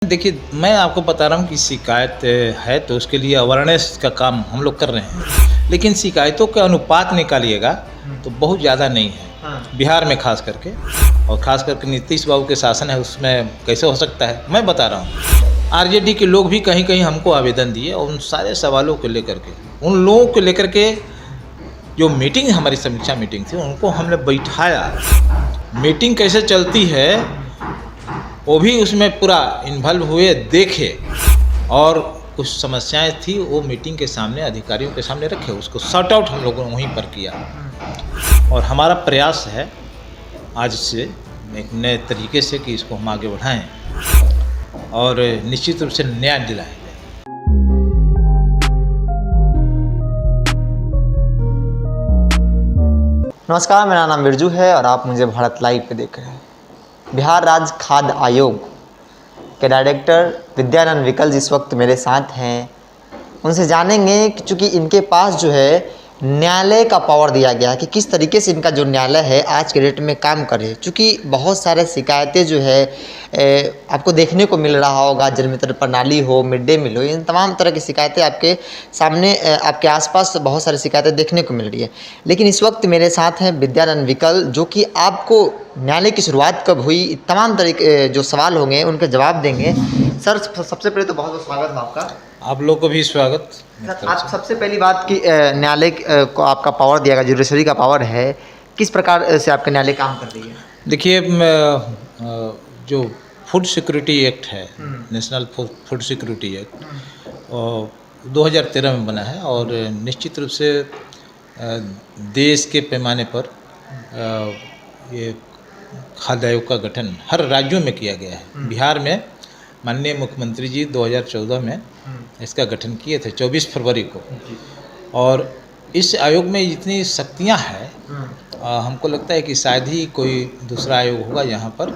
देखिए, मैं आपको बता रहा हूँ कि शिकायत है तो उसके लिए अवेयरनेस का काम हम लोग कर रहे हैं। लेकिन शिकायतों का अनुपात निकालिएगा तो बहुत ज़्यादा नहीं है, बिहार में ख़ास करके। और ख़ास करके नीतीश बाबू के शासन है, उसमें कैसे हो सकता है, मैं बता रहा हूँ। आरजेडी के लोग भी कहीं कहीं हमको आवेदन दिए और उन सारे सवालों को लेकर के, उन लोगों को लेकर के जो मीटिंग, हमारी समीक्षा मीटिंग थी, उनको हमने बैठाया। मीटिंग कैसे चलती है वो भी उसमें पूरा इन्वॉल्व हुए, देखे, और कुछ समस्याएं थी वो मीटिंग के सामने, अधिकारियों के सामने रखे, उसको सॉर्ट आउट हम लोगों ने वहीं पर किया। और हमारा प्रयास है आज से एक नए तरीके से कि इसको हम आगे बढ़ाएं और निश्चित रूप से न्याय दिलाएं। नमस्कार, मेरा नाम बिरजू है और आप मुझे भारत लाइव पे देख रहे हैं। बिहार राज्य खाद्य आयोग के डायरेक्टर विद्यानंद विकल इस वक्त मेरे साथ हैं। उनसे जानेंगे कि चूँकि इनके पास जो है न्यायालय का पावर दिया गया है कि किस तरीके से इनका जो न्यायालय है आज के डेट में काम करे। चूँकि बहुत सारे शिकायतें जो है आपको देखने को मिल रहा होगा, जल वितरण प्रणाली हो, मिड डे मील हो, इन तमाम तरह की शिकायतें आपके सामने, आपके आसपास बहुत सारी शिकायतें देखने को मिल रही है। लेकिन इस वक्त मेरे साथ हैं विद्यानंद विकल, जो कि आपको न्यायालय की शुरुआत कब हुई, तमाम तरह के जो सवाल होंगे उनके जवाब देंगे। सर, सबसे पहले तो बहुत बहुत स्वागत है आपका। आप लोग को भी स्वागत। सर, आप सबसे पहली बात कि न्यायालय को आपका पावर दिया गया, जुडिशरी का पावर है, किस प्रकार से आपका न्यायालय काम कर रही है? देखिए, जो फूड सिक्योरिटी एक्ट है, नेशनल फूड सिक्योरिटी एक्ट, 2013 में बना है और निश्चित रूप से देश के पैमाने पर ये खाद्य आयोग का गठन हर राज्यों में किया गया है। बिहार में माननीय मुख्यमंत्री जी 2014 में इसका गठन किए थे, 24 फरवरी को। और इस आयोग में इतनी शक्तियां हैं, हमको लगता है कि शायद ही कोई दूसरा आयोग होगा यहाँ पर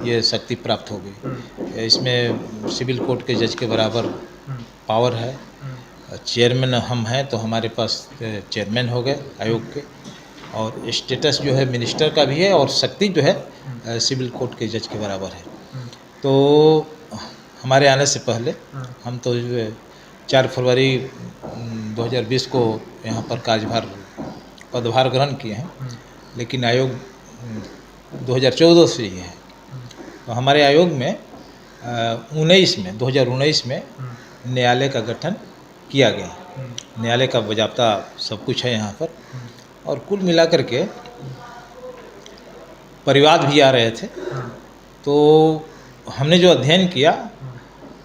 ये शक्ति प्राप्त होगी। इसमें सिविल कोर्ट के जज के बराबर पावर है। चेयरमैन हम हैं तो हमारे पास चेयरमैन हो गए आयोग के, और स्टेटस जो है मिनिस्टर का भी है, और शक्ति जो है सिविल कोर्ट के जज के बराबर है। तो हमारे आने से पहले हम तो 4 फरवरी 2020 को यहाँ पर पदभार ग्रहण किए हैं, लेकिन आयोग 2014 से ही है। तो हमारे आयोग में 2019 में न्यायालय का गठन किया गया। न्यायालय का बजाबता सब कुछ है यहाँ पर, और कुल मिलाकर के परिवाद भी आ रहे थे। तो हमने जो अध्ययन किया,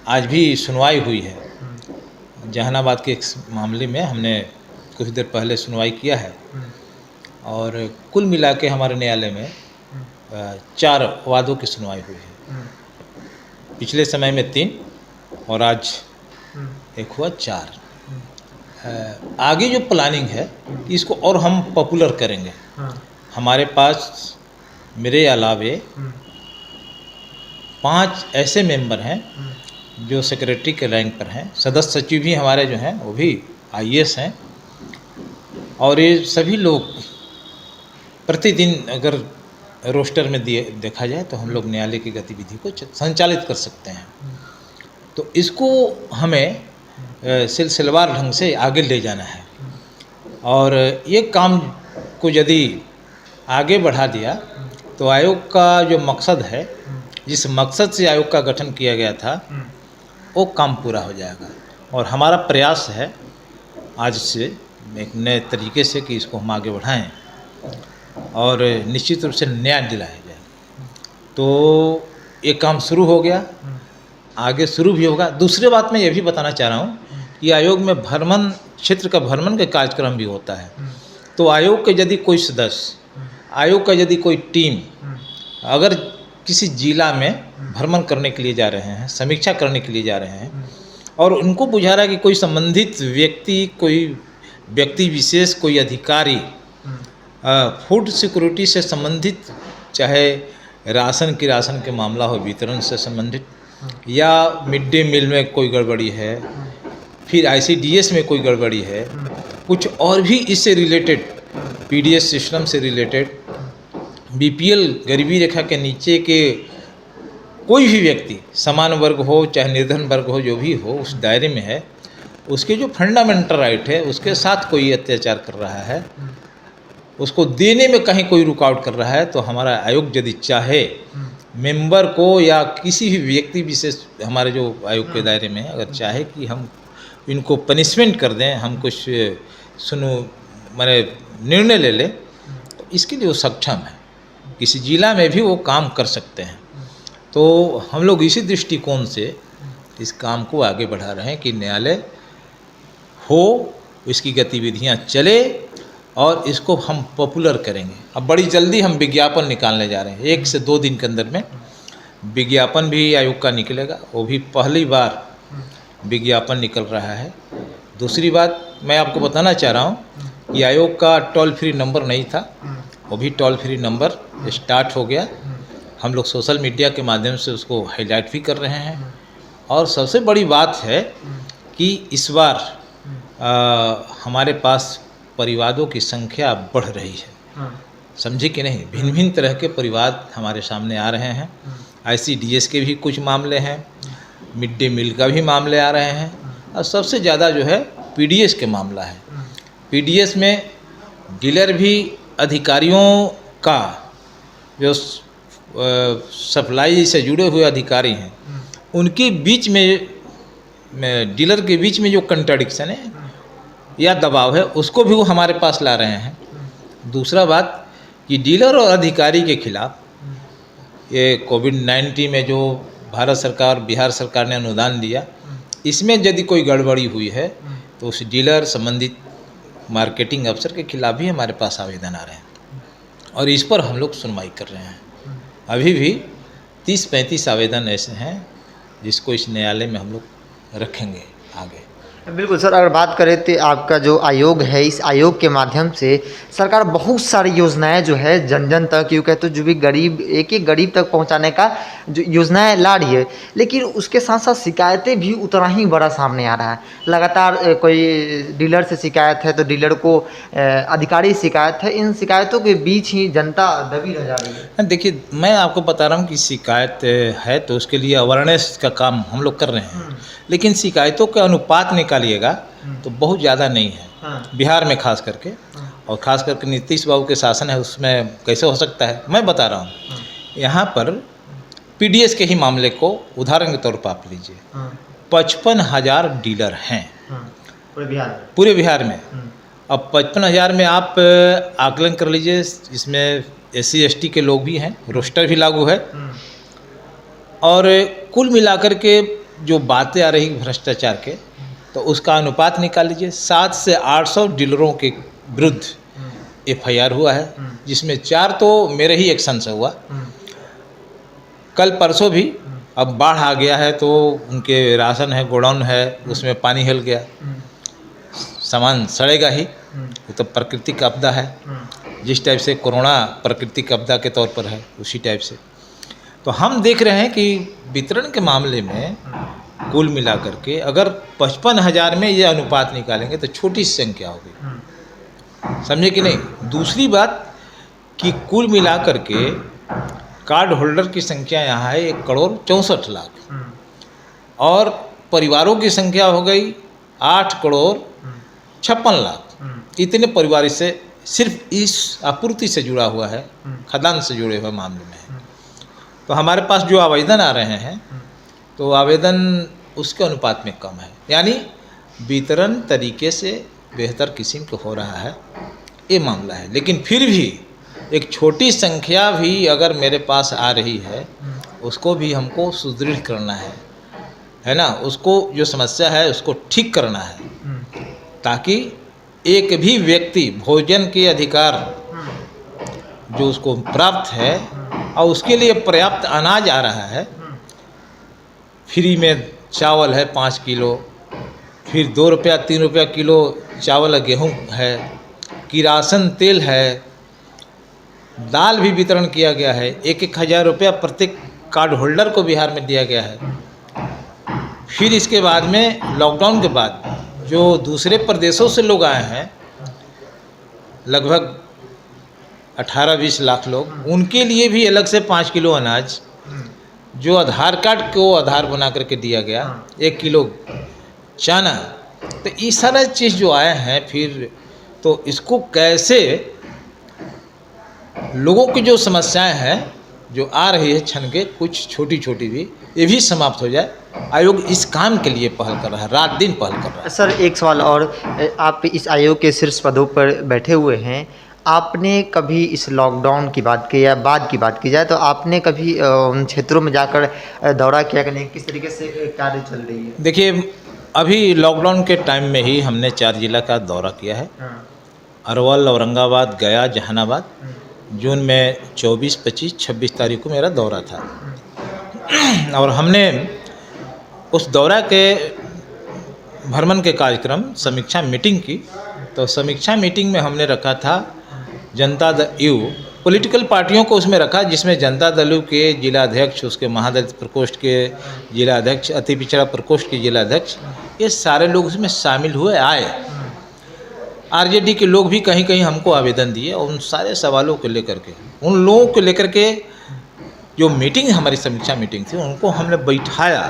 आज भी सुनवाई हुई है। जहानाबाद के एक मामले में हमने कुछ देर पहले सुनवाई किया है, और कुल मिला के हमारे न्यायालय में 4 वादों की सुनवाई हुई है। पिछले समय में 3 और आज एक हुआ 4। आगे जो प्लानिंग है इसको और हम पॉपुलर करेंगे। हमारे पास मेरे अलावे 5 ऐसे मेंबर हैं जो सेक्रेटरी के रैंक पर हैं। सदस्य सचिव भी हमारे जो हैं वो भी IAS हैं, और ये सभी लोग प्रतिदिन अगर रोस्टर में देखा जाए तो हम लोग न्यायालय की गतिविधि को संचालित कर सकते हैं। तो इसको हमें सिलसिलेवार ढंग से आगे ले जाना है, और ये काम को यदि आगे बढ़ा दिया तो आयोग का जो मकसद है, जिस मकसद से आयोग का गठन किया गया था, वो काम पूरा हो जाएगा। और हमारा प्रयास है आज से एक नए तरीके से कि इसको हम आगे बढ़ाएं और निश्चित रूप से न्याय दिलाया जाए। तो ये काम शुरू हो गया, आगे शुरू भी होगा। दूसरी बात मैं ये भी बताना चाह रहा हूँ कि आयोग में भ्रमण, क्षेत्र का भ्रमण का कार्यक्रम भी होता है। तो आयोग के यदि कोई सदस्य, आयोग का यदि कोई टीम अगर किसी जिला में भ्रमण करने के लिए जा रहे हैं, समीक्षा करने के लिए जा रहे हैं, और उनको बुझा रहा है कि कोई संबंधित व्यक्ति, कोई व्यक्ति विशेष, कोई अधिकारी फूड सिक्योरिटी से संबंधित, चाहे राशन के मामला हो, वितरण से संबंधित, या मिड डे मील में कोई गड़बड़ी है, फिर ICDS में कोई गड़बड़ी है, कुछ और भी इससे रिलेटेड, PDS सिस्टम से रिलेटेड, BPL गरीबी रेखा के नीचे के कोई भी व्यक्ति समान वर्ग हो चाहे निर्धन वर्ग हो, जो भी हो उस दायरे में है, उसके जो फंडामेंटल राइट है उसके साथ कोई अत्याचार कर रहा है, उसको देने में कहीं कोई रुकावट कर रहा है, तो हमारा आयोग यदि चाहे मेंबर को या किसी भी व्यक्ति विशेष हमारे जो आयोग के दायरे में है, अगर चाहे कि हम इनको पनिशमेंट कर दें, हम कुछ माने निर्णय ले लें, तो इसके लिए वो सक्षम है। किसी जिला में भी वो काम कर सकते हैं। तो हम लोग इसी दृष्टिकोण से इस काम को आगे बढ़ा रहे हैं कि न्यायालय हो, इसकी गतिविधियां चले और इसको हम पॉपुलर करेंगे। अब बड़ी जल्दी हम विज्ञापन निकालने जा रहे हैं, 1 से 2 दिन के अंदर में विज्ञापन भी आयोग का निकलेगा। वो भी पहली बार विज्ञापन निकल रहा है। दूसरी बात मैं आपको बताना चाह रहा हूँ कि आयोग का टोल फ्री नंबर नहीं था, वो भी टोल फ्री नंबर स्टार्ट हो गया। हम लोग सोशल मीडिया के माध्यम से उसको हाईलाइट भी कर रहे हैं। और सबसे बड़ी बात है कि इस बार हमारे पास परिवारों की संख्या बढ़ रही है, समझे कि नहीं। भिन्न भिन्न तरह के परिवार हमारे सामने आ रहे हैं। ICDS के भी कुछ मामले हैं, मिड डे मील का भी मामले आ रहे हैं, और सबसे ज़्यादा जो है PDS के मामला है। PDS में डीलर भी अधिकारियों का जो सप्लाई से जुड़े हुए अधिकारी हैं, उनके बीच में डीलर के बीच में जो कंट्राडिक्शन है या दबाव है, उसको भी वो हमारे पास ला रहे हैं। दूसरा बात कि डीलर और अधिकारी के खिलाफ ये कोविड-19 में जो भारत सरकार बिहार सरकार ने अनुदान दिया, इसमें यदि कोई गड़बड़ी हुई है तो उस डीलर संबंधित मार्केटिंग अफसर के खिलाफ भी हमारे पास आवेदन आ रहे हैं, और इस पर हम लोग सुनवाई कर रहे हैं। अभी भी 30-35 आवेदन ऐसे हैं जिसको इस न्यायालय में हम लोग रखेंगे आगे। बिल्कुल सर, अगर बात करें तो आपका जो आयोग है, इस आयोग के माध्यम से सरकार बहुत सारी योजनाएं जो है जन जन तक, यूँ कहते जो भी गरीब एक एक गरीब तक पहुंचाने का जो योजनाएं ला रही है, लेकिन उसके साथ साथ शिकायतें भी उतना ही बड़ा सामने आ रहा है। लगातार कोई डीलर से शिकायत है तो डीलर को अधिकारी शिकायत है, इन शिकायतों के बीच ही जनता दबी रह जा रही है। देखिए, मैं आपको बता रहा हूँ कि शिकायत है तो उसके लिए अवेयरनेस का काम हम लोग कर रहे हैं, लेकिन शिकायतों का अनुपात निकालिएगा तो बहुत ज़्यादा नहीं है बिहार में खास करके, और ख़ास करके नीतीश बाबू के शासन है उसमें कैसे हो सकता है। मैं बता रहा हूँ, यहाँ पर PDS के ही मामले को उदाहरण के तौर पर आप लीजिए। 55,000 डीलर हैं पूरे बिहार में। अब 55,000 में आप आकलन कर लीजिए, इसमें SC ST के लोग भी हैं, रोस्टर भी लागू है, और कुल मिलाकर के जो बातें आ रही भ्रष्टाचार के, तो उसका अनुपात निकाल लीजिए। 700 से 800 डीलरों के विरुद्ध FIR हुआ है, जिसमें 4 तो मेरे ही एक्शन से हुआ। कल परसों भी अब बाढ़ आ गया है तो उनके राशन है, गोडाउन है, उसमें पानी हिल गया, सामान सड़ेगा ही। वो तो प्राकृतिक आपदा है, जिस टाइप से कोरोना प्राकृतिक आपदा के तौर पर है उसी टाइप से। तो हम देख रहे हैं कि वितरण के मामले में कुल मिलाकर के अगर 55,000 में ये अनुपात निकालेंगे तो छोटी संख्या होगी, समझे कि नहीं। दूसरी बात कि कुल मिलाकर के कार्ड होल्डर की संख्या यहाँ है 1,64,00,000 और परिवारों की संख्या हो गई 8,56,00,000। इतने परिवार इससे सिर्फ इस आपूर्ति से जुड़ा हुआ है, खदान से जुड़े हुए मामले में है। तो हमारे पास जो आवेदन आ रहे हैं तो आवेदन उसके अनुपात में कम है, यानी वितरण तरीके से बेहतर किस्म का हो रहा है, ये मामला है। लेकिन फिर भी एक छोटी संख्या भी अगर मेरे पास आ रही है, उसको भी हमको सुदृढ़ करना है ना, उसको जो समस्या है उसको ठीक करना है, ताकि एक भी व्यक्ति भोजन के अधिकार जो उसको प्राप्त है और उसके लिए पर्याप्त अनाज आ रहा है, फ्री में चावल है 5 किलो, फिर 2 रुपया 3 रुपया किलो चावल गेहूँ है, किरासन तेल है, दाल भी वितरण किया गया है, 1,000 रुपया प्रत्येक कार्ड होल्डर को बिहार में दिया गया है। फिर इसके बाद में लॉकडाउन के बाद जो दूसरे प्रदेशों से लोग आए हैं, लगभग 18-20 लाख लोग, उनके लिए भी अलग से 5 किलो अनाज जो आधार कार्ड को आधार बना करके दिया गया, 1 किलो चना, तो ये सारा चीज़ जो आया है, फिर तो इसको कैसे लोगों की जो समस्याएं हैं जो आ रही है क्षण के, कुछ छोटी छोटी भी, ये भी समाप्त हो जाए। आयोग इस काम के लिए पहल कर रहा है, रात दिन पहल कर रहा है। सर एक सवाल और, आप इस आयोग के शीर्ष पदों पर बैठे हुए हैं, आपने कभी इस लॉकडाउन की बात की या बाद की बात की जाए तो आपने कभी उन क्षेत्रों में जाकर दौरा किया कि नहीं, किस तरीके से कार्य चल रही है? देखिए, अभी लॉकडाउन के टाइम में ही हमने 4 जिला का दौरा किया है। अरवल, औरंगाबाद, गया, जहानाबाद। जून में 24, 25, 26 तारीख को मेरा दौरा था। और हमने उस दौरा के भ्रमण के कार्यक्रम समीक्षा मीटिंग की। तो समीक्षा मीटिंग में हमने रखा था जनता दल यू, पॉलिटिकल पार्टियों को उसमें रखा, जिसमें जनता दल यू के जिलाध्यक्ष, उसके महादलित प्रकोष्ठ के जिलाध्यक्ष, अति पिछड़ा प्रकोष्ठ के जिलाध्यक्ष, ये सारे लोग उसमें शामिल हुए, आए। आरजेडी के लोग भी कहीं कहीं हमको आवेदन दिए, और उन सारे सवालों को लेकर के, उन लोगों को लेकर के जो मीटिंग, हमारी समीक्षा मीटिंग थी, उनको हमने बैठाया।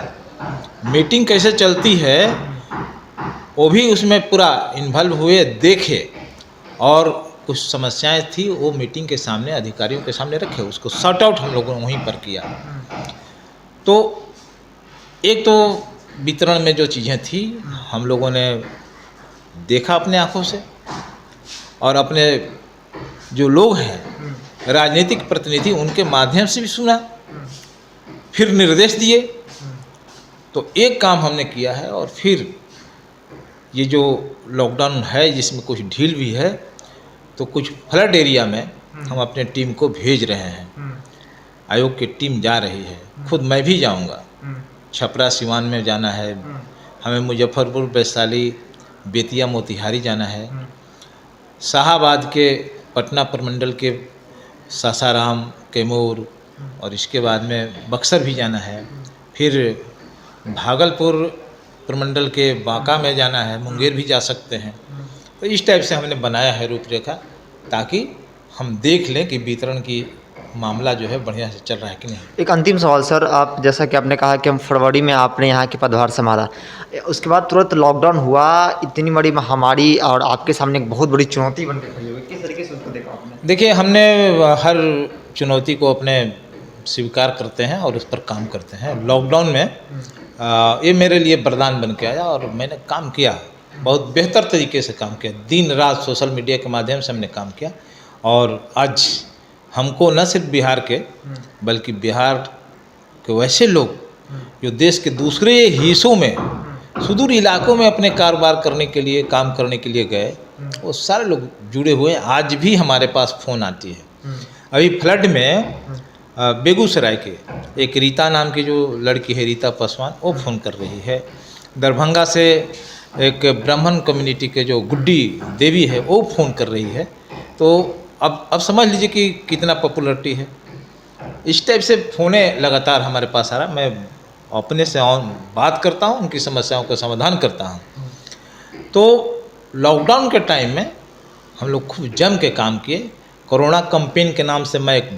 मीटिंग कैसे चलती है वो भी उसमें पूरा इन्वॉल्व हुए, देखे, और कुछ समस्याएं थी वो मीटिंग के सामने, अधिकारियों के सामने रखे, उसको सॉर्ट आउट हम लोगों ने वहीं पर किया। तो एक तो वितरण में जो चीज़ें थी हम लोगों ने देखा अपने आँखों से, और अपने जो लोग हैं राजनीतिक प्रतिनिधि, उनके माध्यम से भी सुना, फिर निर्देश दिए। तो एक काम हमने किया है, और फिर ये जो लॉकडाउन है जिसमें कुछ ढील भी है, तो कुछ फ्लड एरिया में हम अपने टीम को भेज रहे हैं। आयोग की टीम जा रही है, खुद मैं भी जाऊंगा। छपरा सिवान में जाना है हमें, मुजफ्फरपुर, वैशाली, बेतिया, मोतिहारी जाना है, शाहाबाद के पटना प्रमंडल के सासाराम, कैमूर, और इसके बाद में बक्सर भी जाना है, फिर भागलपुर प्रमंडल के बांका में जाना है, मुंगेर भी जा सकते हैं। तो इस टाइप से हमने बनाया है रूपरेखा, ताकि हम देख लें कि वितरण की मामला जो है बढ़िया से चल रहा है कि नहीं। एक अंतिम सवाल सर, आप जैसा कि आपने कहा कि हम फरवरी में आपने यहाँ के पदभार संभाला, उसके बाद तुरंत लॉकडाउन हुआ, इतनी बड़ी महामारी, और आपके सामने एक बहुत बड़ी चुनौती बन के खड़ी हुई, किस तरीके से उसको देखा आपने? देखिए, हमने हर चुनौती को अपने स्वीकार करते हैं और उस पर काम करते हैं। लॉकडाउन में ये मेरे लिए वरदान बन के आया, और मैंने काम किया, बहुत बेहतर तरीके से काम किया। दिन रात सोशल मीडिया के माध्यम से हमने काम किया, और आज हमको न सिर्फ बिहार के बल्कि बिहार के वैसे लोग जो देश के दूसरे हिस्सों में, सुदूर इलाकों में अपने कारोबार करने के लिए, काम करने के लिए गए, वो सारे लोग जुड़े हुए हैं। आज भी हमारे पास फ़ोन आती है। अभी फ्लड में बेगूसराय के एक रीता नाम की जो लड़की है, रीता पासवान, वो फ़ोन कर रही है। दरभंगा से एक ब्राह्मण कम्युनिटी के जो गुड्डी देवी है, वो फ़ोन कर रही है। तो अब समझ लीजिए कि कितना पॉपुलरिटी है। इस टाइप से फ़ोने लगातार हमारे पास आ रहा। मैं अपने से बात करता हूँ, उनकी समस्याओं का समाधान करता हूँ। तो लॉकडाउन के टाइम में हम लोग खूब जम के काम किए। कोरोना कैंपेन के नाम से मैं एक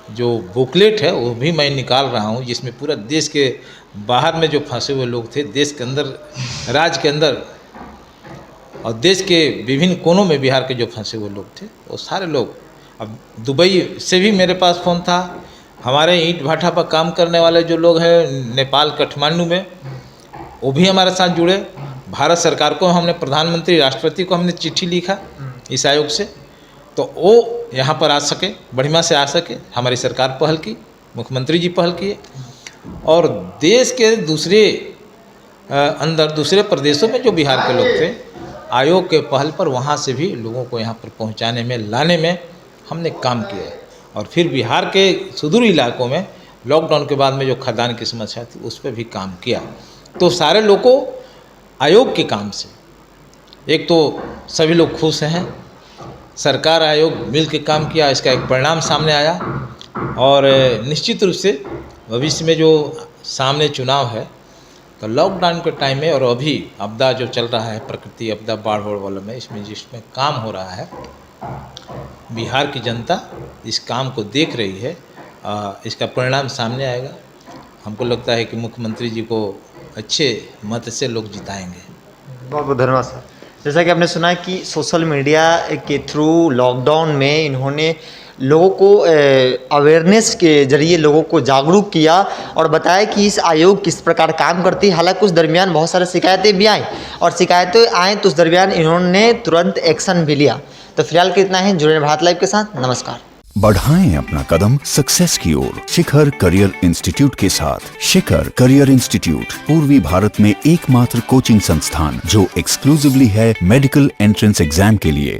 जो बुकलेट है वो भी मैं निकाल रहा हूँ, जिसमें पूरा देश के बाहर में जो फंसे हुए लोग थे, देश के अंदर, राज्य के अंदर और देश के विभिन्न कोनों में बिहार के जो फंसे हुए लोग थे, वो सारे लोग। अब दुबई से भी मेरे पास फ़ोन था। हमारे ईंट भाटा पर काम करने वाले जो लोग हैं नेपाल, काठमांडू में, वो भी हमारे साथ जुड़े। भारत सरकार को हमने, प्रधानमंत्री, राष्ट्रपति को हमने चिट्ठी लिखा इस आयोग से, तो वो यहाँ पर आ सके, बढ़िया से आ सके। हमारी सरकार पहल की, मुख्यमंत्री जी पहल किए, और देश के दूसरे अंदर दूसरे प्रदेशों में जो बिहार के लोग थे, आयोग के पहल पर वहाँ से भी लोगों को यहाँ पर पहुँचाने में, लाने में हमने काम किया। और फिर बिहार के सुदूर इलाकों में लॉकडाउन के बाद में जो खदान की समस्या थी, उस पर भी काम किया। तो सारे लोगों आयोग के काम से एक तो सभी लोग खुश हैं, सरकार, आयोग मिल के काम किया, इसका एक परिणाम सामने आया। और निश्चित रूप से भविष्य में जो सामने चुनाव है, तो लॉकडाउन के टाइम में और अभी आपदा जो चल रहा है, प्रकृति आपदा, बाढ़ वालों में, इसमें जिसमें काम हो रहा है, बिहार की जनता इस काम को देख रही है। इसका परिणाम सामने आएगा। हमको लगता है कि मुख्यमंत्री जी को अच्छे मत से लोग जिताएंगे। बहुत बहुत धन्यवाद सर। जैसा कि आपने सुना कि सोशल मीडिया के थ्रू लॉकडाउन में इन्होंने लोगों को अवेयरनेस के जरिए लोगों को जागरूक किया और बताया कि इस आयोग किस प्रकार काम करती है। हालांकि उस दरमियान बहुत सारी शिकायतें भी आईं और शिकायतें आएँ तो उस दरमियान इन्होंने तुरंत एक्शन भी लिया। तो फिलहाल के इतना ही। जुड़े रहें भारत लाइव के साथ। नमस्कार। बढ़ाएं अपना कदम सक्सेस की ओर शिखर करियर इंस्टीट्यूट के साथ। शिखर करियर इंस्टीट्यूट पूर्वी भारत में एकमात्र कोचिंग संस्थान जो एक्सक्लूसिवली है मेडिकल एंट्रेंस एग्जाम के लिए।